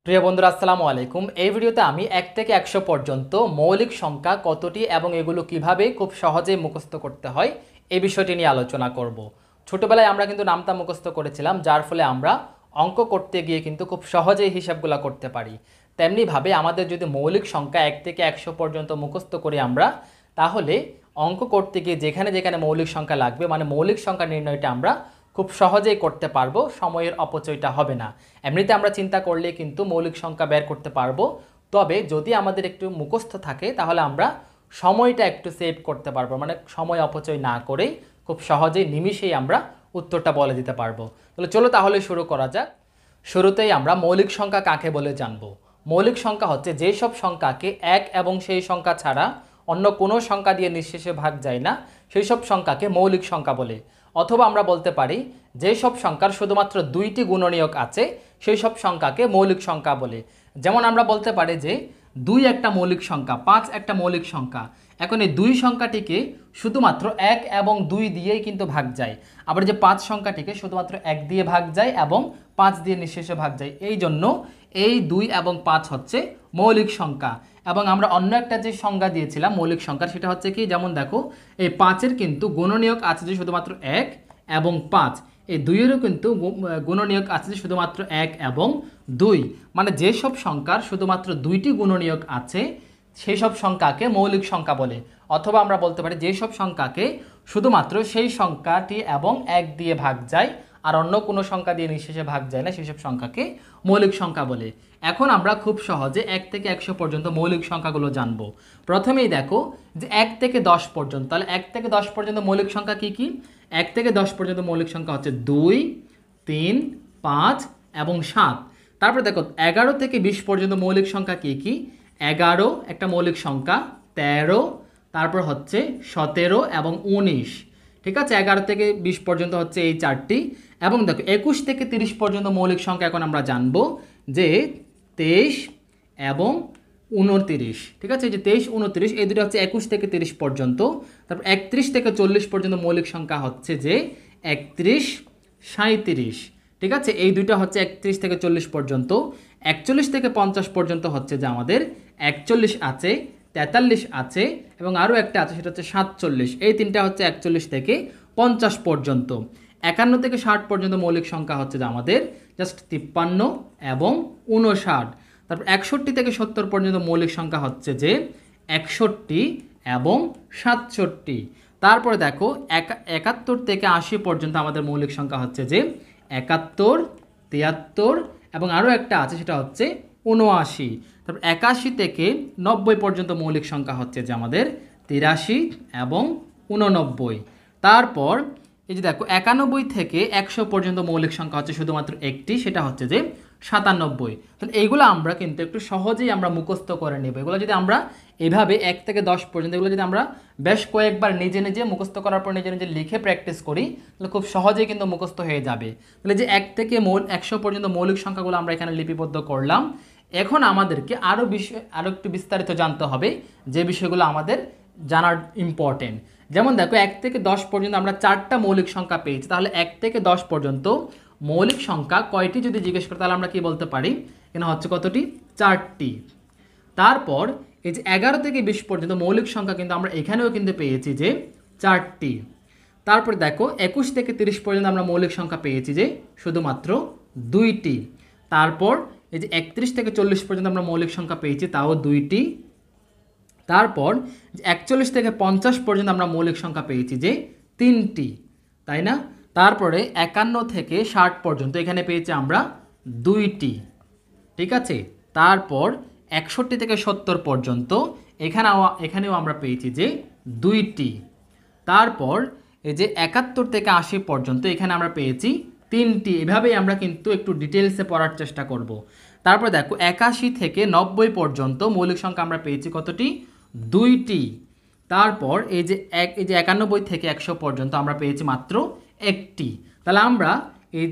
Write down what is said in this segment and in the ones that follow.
প্রিয় বন্ধুরা আসসালামু আলাইকুম। এই ভিডিওতে আমি 1 থেকে 100 পর্যন্ত মৌলিক সংখ্যা কতটি এবং এগুলো কিভাবে খুব সহজে মুখস্থ করতে হয় এই বিষয়টি নিয়ে আলোচনা করব। ছোটবেলায় আমরা কিন্তু নামতা মুখস্থ করেছিলাম, যার ফলে আমরা অঙ্ক করতে গিয়ে কিন্তু খুব সহজেই হিসাবগুলো করতে পারি। তেমনিভাবে আমাদের যদি মৌলিক সংখ্যা 1 থেকে 100 পর্যন্ত মুখস্থ করি আমরা, তাহলে অঙ্ক করতে গিয়ে যেখানে যেখানে মৌলিক সংখ্যা লাগবে, মানে মৌলিক সংখ্যা নির্ণয়টা আমরা খুব সহজেই করতে পারবো, সময়ের অপচয়টা হবে না। এমনিতে আমরা চিন্তা করলে কিন্তু মৌলিক সংখ্যা বের করতে পারবো, তবে যদি আমাদের একটু মুখস্থ থাকে তাহলে আমরা সময়টা একটু সেভ করতে পারবো, মানে সময় অপচয় না করেই খুব সহজেই নিমিষেই আমরা উত্তরটা বলে দিতে পারবো। তাহলে শুরু করা যাক। শুরুতেই আমরা মৌলিক সংখ্যা কাকে বলে জানবো। মৌলিক সংখ্যা হচ্ছে যেই সব সংখ্যাকে এক এবং সেই সংখ্যা ছাড়া অন্য কোনো সংখ্যা দিয়ে নিঃশেষে ভাগ যায় না, সেই সব সংখ্যাকে মৌলিক সংখ্যা বলে। অথবা আমরা বলতে পারি যেই সব সংখ্যার শুধুমাত্র দুইটি গুণনীয়ক আছে সেই সব সংখ্যাকে মৌলিক সংখ্যা বলে। যেমন আমরা বলতে পারি যে 2 একটা মৌলিক সংখ্যা, 5 একটা মৌলিক সংখ্যা। এখন এই 2 সংখ্যাটিকে শুধুমাত্র 1 এবং 2 দিয়েই কিন্তু ভাগ যায়। আবার যে 5 সংখ্যাটিকে শুধুমাত্র 1 দিয়ে ভাগ যায় এবং 5 দিয়ে নিঃশেষে ভাগ যায়। এই জন্য এই 2 এবং 5 হচ্ছে মৌলিক সংখ্যা। এবং আমরা অন্য একটা যে সংজ্ঞা দিয়েছিলাম মৌলিক সংখ্যার, সেটা হচ্ছে কি, যেমন দেখো এই 5-এর কিন্তু গুণনীয়ক আছে যে শুধুমাত্র 1 এবং 5, এই 2-এরও কিন্তু গুণনীয়ক আছে যে শুধুমাত্র 1 এবং 2। মানে যেসব সংখ্যার শুধুমাত্র 2টি গুণনীয়ক আছে সেই সব সংখ্যাকে মৌলিক সংখ্যা বলে। অথবা আমরা বলতে পারি যেসব সংখ্যাকে শুধুমাত্র সেই সংখ্যাটি এবং 1 দিয়ে ভাগ যায় আর অন্য কোনো সংখ্যা দিয়ে নিঃশেষে ভাগ যায় না, সেসব সংখ্যাকে মৌলিক সংখ্যা বলে। এখন আমরা খুব সহজে 1 থেকে 100 পর্যন্ত মৌলিক সংখ্যাগুলো জানবো। প্রথমেই দেখো যে 1 থেকে 10 পর্যন্ত, তাহলে 1 থেকে 10 পর্যন্ত মৌলিক সংখ্যা কি কি? 1 থেকে 10 পর্যন্ত মৌলিক সংখ্যা হচ্ছে 2, 3, 5 এবং 7। তারপর দেখো 11 থেকে 20 পর্যন্ত মৌলিক সংখ্যা কি কি? 11 একটা মৌলিক সংখ্যা, 13, তারপর হচ্ছে 17 এবং 19। ঠিক আছে, 11 থেকে 20 পর্যন্ত হচ্ছে এই চারটি। এবং দেখো 21 থেকে 30 পর্যন্ত মৌলিক সংখ্যা এখন আমরা জানবো যে 23 এবং 29। ঠিক আছে, এই যে 23, 29 এই দুটো হচ্ছে 21 থেকে 30 পর্যন্ত। তারপর 31 থেকে 40 পর্যন্ত মৌলিক সংখ্যা হচ্ছে যে 31, 37। ঠিক আছে, এই দুইটা হচ্ছে 31 থেকে 40 পর্যন্ত। 41 থেকে 50 পর্যন্ত হচ্ছে যে আমাদের 41 আছে, 43 আছে এবং আরও একটা আছে সেটা হচ্ছে 47। এই তিনটা হচ্ছে 41 থেকে 50 পর্যন্ত। 51 থেকে 60 পর্যন্ত মৌলিক সংখ্যা হচ্ছে যে আমাদের জাস্ট 53 এবং 59। তারপর 61 থেকে 70 পর্যন্ত মৌলিক সংখ্যা হচ্ছে যে 61 এবং 67। তারপরে দেখো 71 থেকে 80 পর্যন্ত আমাদের মৌলিক সংখ্যা হচ্ছে যে 71, 73 এবং আরও একটা আছে সেটা হচ্ছে 79। তারপর 81 থেকে 90 পর্যন্ত মৌলিক সংখ্যা হচ্ছে যে আমাদের 83 এবং 89। তারপর এই যে দেখো 91 থেকে 100 পর্যন্ত মৌলিক সংখ্যা হচ্ছে শুধুমাত্র একটি, সেটা হচ্ছে যে 97। তাহলে এইগুলো আমরা কিন্তু একটু সহজেই আমরা মুখস্থ করে নেব। এগুলো যদি আমরা এভাবে 1 থেকে 10 পর্যন্ত এগুলো যদি আমরা বেশ কয়েকবার নিজে নিজে মুখস্থ করার পর নিজে নিজে লিখে প্র্যাকটিস করি, তাহলে খুব সহজেই কিন্তু মুখস্থ হয়ে যাবে। তাহলে যে 1 থেকে 100 পর্যন্ত মৌলিক সংখ্যাগুলো আমরা এখানে লিপিবদ্ধ করলাম। এখন আমাদেরকে আরও একটু বিস্তারিত জানতে হবে, যে বিষয়গুলো আমাদের জানার ইম্পর্টেন্ট। যেমন দেখো 1 থেকে 10 পর্যন্ত আমরা 4টা মৌলিক সংখ্যা পেয়েছি। তাহলে 1 থেকে 10 পর্যন্ত মৌলিক সংখ্যা কয়টি যদি জিজ্ঞেস করি তাহলে আমরা কি বলতে পারি? এখানে হচ্ছে কতটি? 4টি। তারপর এই যে 11 থেকে 20 পর্যন্ত মৌলিক সংখ্যা কিন্তু আমরা এখানেও কিন্তু পেয়েছি যে 4টি। তারপর দেখো 21 থেকে 30 পর্যন্ত আমরা মৌলিক সংখ্যা পেয়েছি যে শুধুমাত্র 2টি। তারপর এই যে 31 থেকে 40 পর্যন্ত আমরা মৌলিক সংখ্যা পেয়েছি, তাও 2টি। তারপর 41 থেকে 50 পর্যন্ত আমরা মৌলিক সংখ্যা পেয়েছি যে 3টি, তাই না? তারপরে 51 থেকে 60 পর্যন্ত এখানে পেয়েছি আমরা 2টি। ঠিক আছে, তারপর 61 থেকে 70 পর্যন্ত এখানেও আমরা পেয়েছি যে 2টি। তারপর এই যে 71 থেকে 80 পর্যন্ত এখানে আমরা পেয়েছি 3টি। এভাবেই আমরা কিন্তু একটু ডিটেলসে পড়ার চেষ্টা করব। তারপর দেখো 81 থেকে 90 পর্যন্ত মৌলিক সংখ্যা আমরা পেয়েছি কতটি? 2টি। তারপর এই যে 91 থেকে 100 পর্যন্ত আমরা পেয়েছি মাত্র 1টি। তাহলে আমরা এই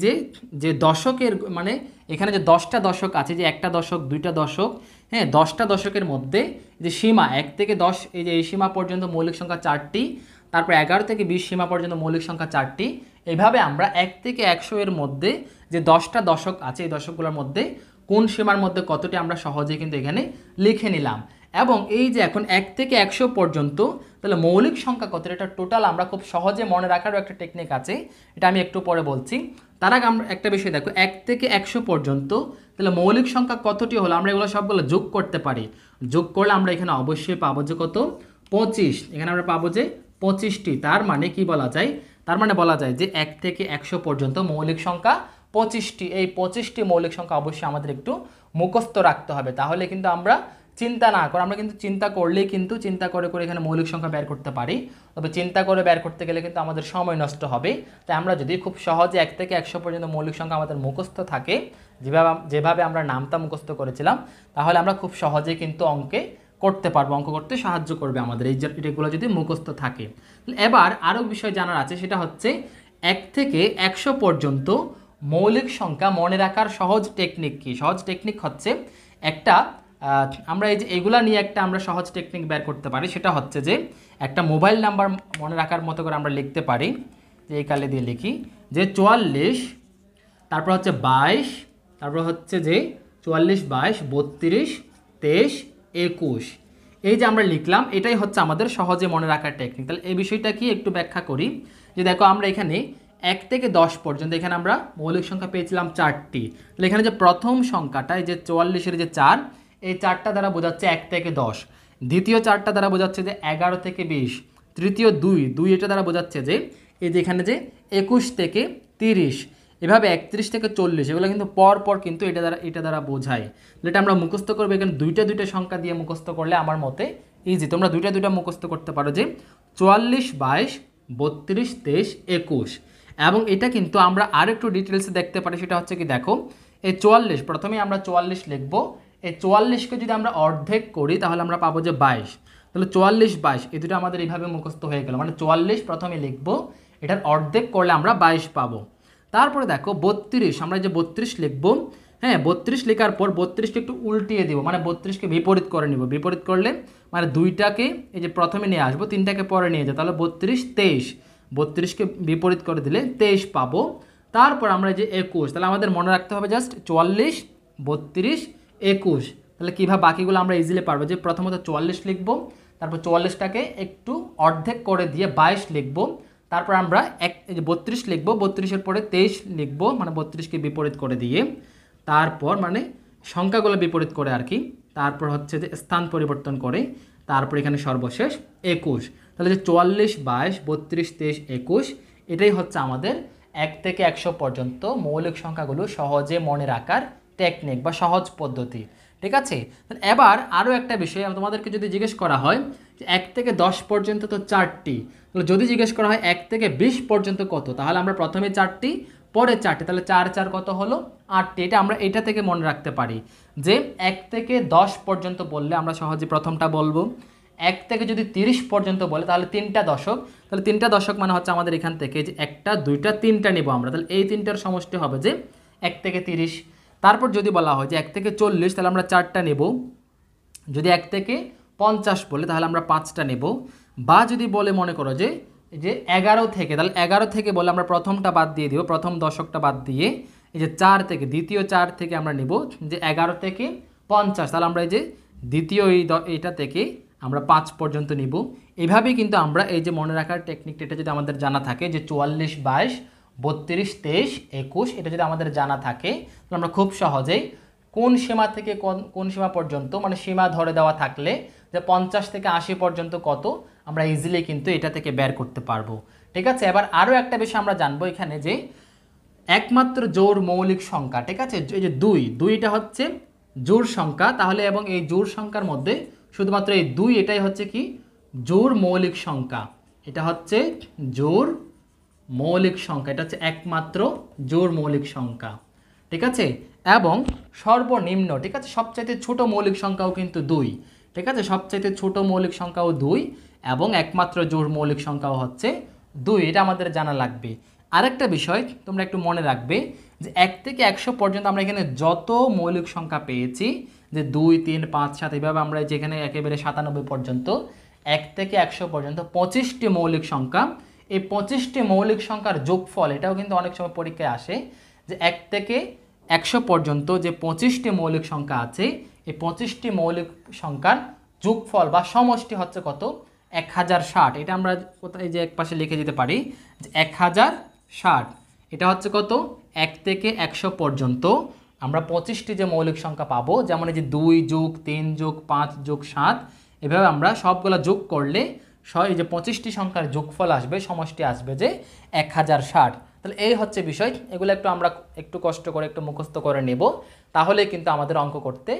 যে দশকের, মানে এখানে যে 10টা দশক আছে, যে একটা দশক, 2টা দশক, হ্যাঁ 10টা দশকের মধ্যে যে সীমা 1 থেকে 10, এই যে এই সীমা পর্যন্ত মৌলিক সংখ্যা 4টি। তারপর 11 থেকে 20 সীমা পর্যন্ত মৌলিক সংখ্যা 4টি। এইভাবে আমরা 1 থেকে 100 এর মধ্যে যে 10টা দশক আছে এই দশকগুলোর মধ্যে কোন সীমার মধ্যে কতটি আমরা সহজে কিন্তু এখানে লিখে নিলাম। এবং এই যে এখন 1 থেকে 100 পর্যন্ত, তাহলে মৌলিক সংখ্যা কত, এটা টোটাল আমরা খুব সহজে মনে রাখারও একটা টেকনিক আছে, এটা আমি একটু পরে বলছি। তার আগে আমরা একটা বিষয় দেখো, 1 থেকে 100 পর্যন্ত, তাহলে মৌলিক সংখ্যা কতটি হলো, আমরা এগুলো সবগুলো যোগ করতে পারি। যোগ করলে আমরা এখানে অবশ্যই পাবো যে কত, 25। এখানে আমরা পাবো যে 25টি। তার মানে কি বলা যায়, তার মানে বলা যায় যে 1 থেকে 100 পর্যন্ত মৌলিক সংখ্যা 25টি। এই 25টি মৌলিক সংখ্যা অবশ্যই আমাদের একটু মুখস্থ রাখতে হবে, তাহলে কিন্তু আমরা চিন্তা না করে, আমরা কিন্তু চিন্তা করলেই কিন্তু চিন্তা করে করে এখানে মৌলিক সংখ্যা বের করতে পারি, তবে চিন্তা করে বের করতে গেলে কিন্তু আমাদের সময় নষ্ট হবে। তাই আমরা যদি খুব সহজে 1 থেকে 100 পর্যন্ত মৌলিক সংখ্যা আমাদের মুখস্থ থাকে, যেভাবে আমরা নামতা মুখস্থ করেছিলাম, তাহলে আমরা খুব সহজে কিন্তু অঙ্কে করতে পারবো, অঙ্ক করতে সাহায্য করবে আমাদের এই এগুলো যদি মুখস্থ থাকে। এবার আরও বিষয় জানার আছে, সেটা হচ্ছে 1 থেকে 100 পর্যন্ত মৌলিক সংখ্যা মনে রাখার সহজ টেকনিক কি। সহজ টেকনিক হচ্ছে একটা, আমরা এই যে এগুলা নিয়ে একটা আমরা সহজ টেকনিক বের করতে পারি, সেটা হচ্ছে যে একটা মোবাইল নাম্বার মনে রাখার মতো করে আমরা লিখতে পারি, যে এই কালে দিয়ে লিখি যে 44, তারপর হচ্ছে 22, তারপর হচ্ছে যে 44, 22, 32, 23, 21। এই যে আমরা লিখলাম, এটাই হচ্ছে আমাদের সহজে মনে রাখার টেকনিক। তাহলে এই বিষয়টা কি একটু ব্যাখ্যা করি, যে দেখো আমরা এখানে 1 থেকে 10 পর্যন্ত এখানে আমরা মৌলিক সংখ্যা পেয়েছিলাম 4টি। তাহলে এখানে যে প্রথম সংখ্যাটা, এই যে 44-এর যে 4, এই 4টা দ্বারা বোঝাচ্ছে 1 থেকে 10, দ্বিতীয় 4টা দ্বারা বোঝাচ্ছে যে 11 থেকে 20, তৃতীয় 2 এটা দ্বারা বোঝাচ্ছে যে এই যে এখানে যে 21 থেকে 30, এভাবে 31 থেকে 40, এগুলো কিন্তু পর কিন্তু এটা দ্বারা বোঝায়। যেটা আমরা মুখস্থ করবো, এখানে দুইটা সংখ্যা দিয়ে মুখস্থ করলে আমার মতে ইজি। তোমরা দুইটা মুখস্থ করতে পারো, যে 44, 22, 32, 23, 21। এবং এটা কিন্তু আমরা আর একটু ডিটেলসে দেখতে পারি, সেটা হচ্ছে কি দেখো, এই 44 প্রথমে আমরা 44 লিখবো, এই 44কে যদি আমরা অর্ধেক করি তাহলে আমরা পাবো যে 22। তাহলে 44, 22 এই দুটো আমাদের এইভাবে মুখস্থ হয়ে গেল, মানে 44 প্রথমে লিখবো, এটার অর্ধেক করলে আমরা 22 পাবো। তারপরে দেখো 32, আমরা যে 32 লিখবো, হ্যাঁ 32 লেখার পর 32কে একটু উল্টিয়ে দিব, মানে 32কে বিপরীত করে নিব। বিপরীত করলে মানে দুইটাকে এই যে প্রথমে নিয়ে আসবো, তিনটাকে পরে নিয়ে যাবো, তাহলে 32, 23, 32কে বিপরীত করে দিলে 23 পাবো। তারপর আমরা যে 21, তাহলে আমাদের মনে রাখতে হবে জাস্ট 44, 32, 21। তাহলে কীভাবে বাকিগুলো আমরা ইজিলি পারবো, যে প্রথমত 44 লিখবো, তারপর 44টাকে একটু অর্ধেক করে দিয়ে 22 লিখবো, তারপর আমরা এই যে 32 লিখবো, 32-এর পরে 23 লিখবো, মানে 32কে বিপরীত করে দিয়ে, তারপর মানে সংখ্যাগুলো বিপরীত করে আর কি, তারপর হচ্ছে যে স্থান পরিবর্তন করে, তারপর এখানে সর্বশেষ 21। তাহলে যে 44, 22, 32, 23, 21, এটাই হচ্ছে আমাদের 1 থেকে 100 পর্যন্ত মৌলিক সংখ্যাগুলো সহজে মনে রাখার টেকনিক বা সহজ পদ্ধতি। ঠিক আছে, এবার আরও একটা বিষয় তোমাদেরকে যদি জিজ্ঞেস করা হয় যে 1 থেকে 10 পর্যন্ত তো 4টি, তাহলে যদি জিজ্ঞেস করা হয় 1 থেকে 20 পর্যন্ত কত, তাহলে আমরা প্রথমে 4টি পরে 4টি, তাহলে 4 4 কত হলো 8টি। এটা আমরা এটা থেকে মনে রাখতে পারি যে 1 থেকে 10 পর্যন্ত বললে আমরা সহজে প্রথমটা বলবো, 1 থেকে যদি 30 পর্যন্ত বলে তাহলে 3টা দশক, তাহলে 3টা দশক মানে হচ্ছে আমাদের এখান থেকে যে 1টা 2টা 3টা নেব আমরা, তাহলে এই 3টার সমষ্টি হবে যে 1 থেকে 30। তারপর যদি বলা হয় যে 1 থেকে 40, তাহলে আমরা 4টা নেব, যদি 1 থেকে 50 বলে তাহলে আমরা 5টা নেব, বা যদি বলে মনে করো যে 11 থেকে, তাহলে 11 থেকে বলে আমরা প্রথমটা বাদ দিয়ে দিব, প্রথম দশকটা বাদ দিয়ে এই যে 4 থেকে, দ্বিতীয় 4 থেকে আমরা নেব যে 11 থেকে 50, তাহলে আমরা এই যে দ্বিতীয় এইটা থেকে আমরা 5 পর্যন্ত নিব। এইভাবেই কিন্তু আমরা এই যে মনে রাখার টেকনিকটা, এটা যদি আমাদের জানা থাকে যে 44, 22, 32, 23, 21, এটা যদি আমাদের জানা থাকে তাহলে আমরা খুব সহজেই কোন সীমা থেকে কোন সীমা পর্যন্ত, মানে সীমা ধরে দেওয়া থাকলে যে 50 থেকে 80 পর্যন্ত কত, আমরা ইজিলি কিন্তু এটা থেকে বের করতে পারবো। ঠিক আছে, এবার আরও একটা বিষয় আমরা জানবো এখানে, যে একমাত্র জোড় মৌলিক সংখ্যা, ঠিক আছে, এই যে 2টা হচ্ছে জোড় সংখ্যা, তাহলে এবং এই জোড় সংখ্যার মধ্যে শুধুমাত্র এই 2 এটাই হচ্ছে কি জোড় মৌলিক সংখ্যা, এটা হচ্ছে জোড় মৌলিক সংখ্যা, এটা হচ্ছে একমাত্র জোড় মৌলিক সংখ্যা। ঠিক আছে, এবং সর্বনিম্ন, ঠিক আছে, সবচাইতে ছোট মৌলিক সংখ্যাও কিন্তু 2, ঠিক আছে, সবচাইতে ছোট মৌলিক সংখ্যাও 2, এবং একমাত্র জোড় মৌলিক সংখ্যাও হচ্ছে 2, এটা আমাদের জানা লাগবে। আরেকটা বিষয় তোমরা একটু মনে রাখবে যে 1 থেকে 100 পর্যন্ত আমরা এখানে যত মৌলিক সংখ্যা পেয়েছি, যে 2, 3, 5, 7, এইভাবে আমরা যেখানে একেবারে 97 পর্যন্ত, 1 থেকে 100 পর্যন্ত 25টি মৌলিক সংখ্যা, এই 25টি মৌলিক সংখ্যার যোগফল, এটাও কিন্তু অনেক সময় পরীক্ষায় আসে, যে 1 থেকে 100 পর্যন্ত যে 25টি মৌলিক সংখ্যা আছে এই 25টি মৌলিক সংখ্যার যোগফল বা সমষ্টি হচ্ছে কত 1060। এটা আমরা কোথায় যে একপাশে লিখে দিতে পারি যে 1060 এটা হচ্ছে কত 1 থেকে 100 পর্যন্ত আমরা 25টি যে মৌলিক সংখ্যা পাবো, যেমন এই যে 2 যোগ 3 যোগ 5 যোগ 7, এভাবে আমরা সবগুলো যোগ করলে এই যে 25টি সংখ্যার যোগফল আসবে, সমষ্টি আসবে যে 1060। তাহলে এই হচ্ছে বিষয়, এগুলো একটু আমরা একটু কষ্ট করে একটু মুখস্থ করে নেব, তাহলে কিন্তু আমাদের অঙ্ক করতে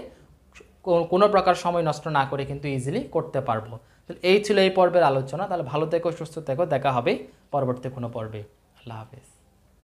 কোনো প্রকার সময় নষ্ট না করে কিন্তু ইজিলি করতে পারবো। তাহলে এই ছিল এই পর্বের আলোচনা। তাহলে ভালো থেকো, সুস্থ থেকো, দেখা হবে পরবর্তী কোনো পর্বে। আল্লাহ হাফেজ।